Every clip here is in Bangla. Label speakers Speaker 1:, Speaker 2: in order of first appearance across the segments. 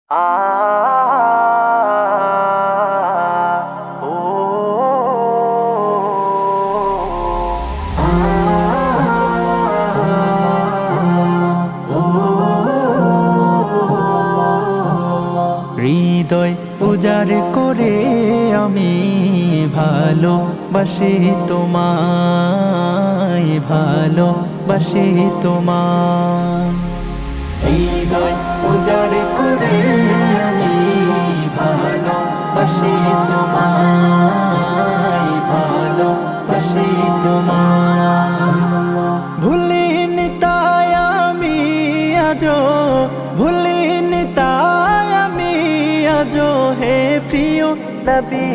Speaker 1: আ ও হৃদয় উজাড় করে আমি ভালোবাসি তোমায়, ভালোবাসি তোমায়। হৃদয় উজাড় করে আমি ভালোবাসি তোমায়, ভালোবাসি তোমায়। ভুলিনি তাই আমি আজো, ভুলিনি তাই আমি আজো হে প্রিয় নবী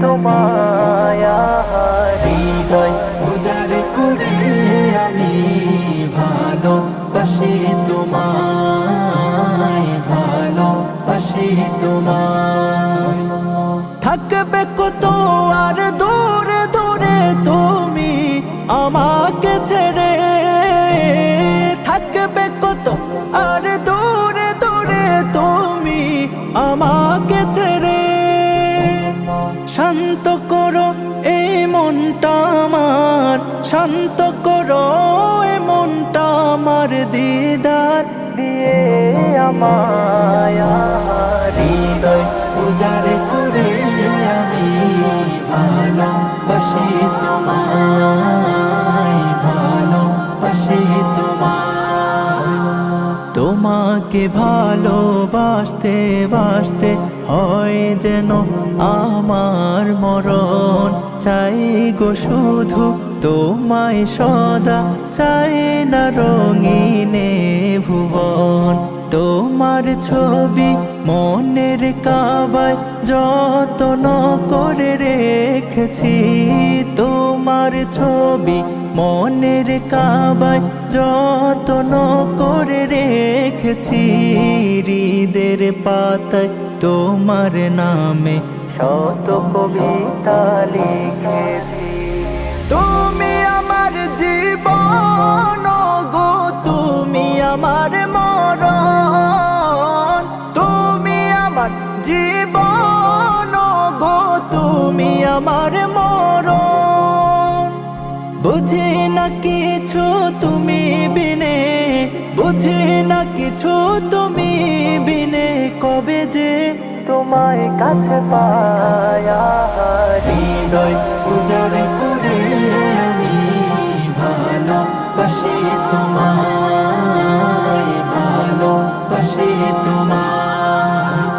Speaker 1: তোমায়। হৃদয় উজাড় করে আমি ভালোবাসি তোমায়, ভালোবাসি তোমায়। থাকবে কত আর দূরে দূরে তুমি আমাকে ছেড়ে, থাকবে কত আর দূরে দূরে তুমি আমাকে ছেড়ে। শান্ত করো এই মনটা আমার, শান্ত করো এই মনটা আমার, দিদার দিয়ে আমায়। হৃদয় উজাড় করে আমি ভালোবাসি তোমায়, ভালোবাসি তোমায়। তোমাকে ভালোবাসতে বাসতে হয় যেন আমার মরণ, চাই গো শুধু তোমায় সদা, চাই না রঙিনে ভুবন। তোমার ছবি মনের কাবায় যত্ন করে রেখেছি, তোমার ছবি মনের কাবায় যত্ন করে রেখেছি। হৃদের পাতায় তোমার নামে শত কবিতা লিখেছি। তুমি আমার জীবন গো, তুমি আমার মরণ, তুমি আমার জীবন গো, তুমি আমার মরণ। বুঝি না কিছু তুমি বিনে, বুঝি না কিছু তুমি বিনে, কবে যে তোমায় কাছে পায়া। হৃদয় উজাড় করে আমি ভালোবাসি তোমায়, ভালোবাসি তোমায়।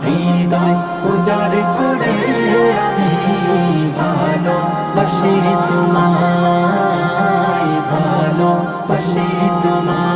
Speaker 1: হৃদয় উজাড় করে আমি ভালোবাসি তোমায়, ভালোবাসি তোমায়।